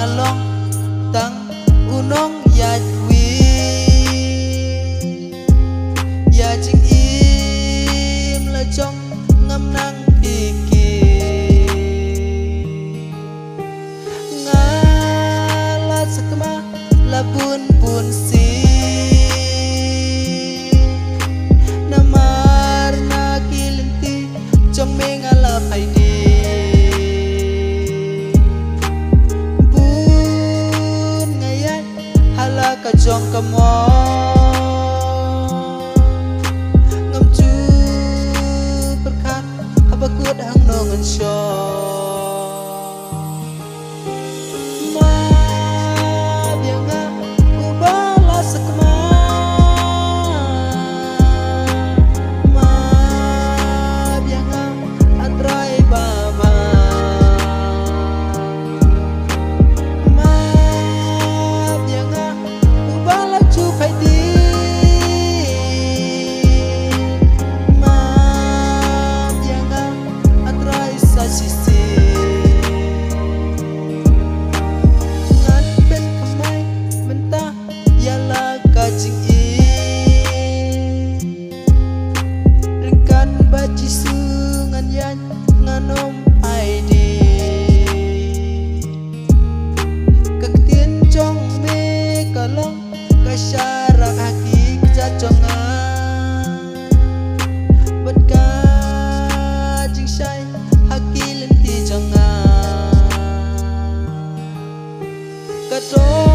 ngalong tang unong yat wi ya jing im la jong ngam nang piki ngalat sekema labun pun si namar na kilinti jong mengalap ai di bun ngayat hala ka jong kamo ngam chu perkat apa kut hang nongan syo kajing ringkan baci sungan yan nganom ai di kaktin jong me kalong kasyara haki kejaconga bat kajing syai haki lenti jonga kato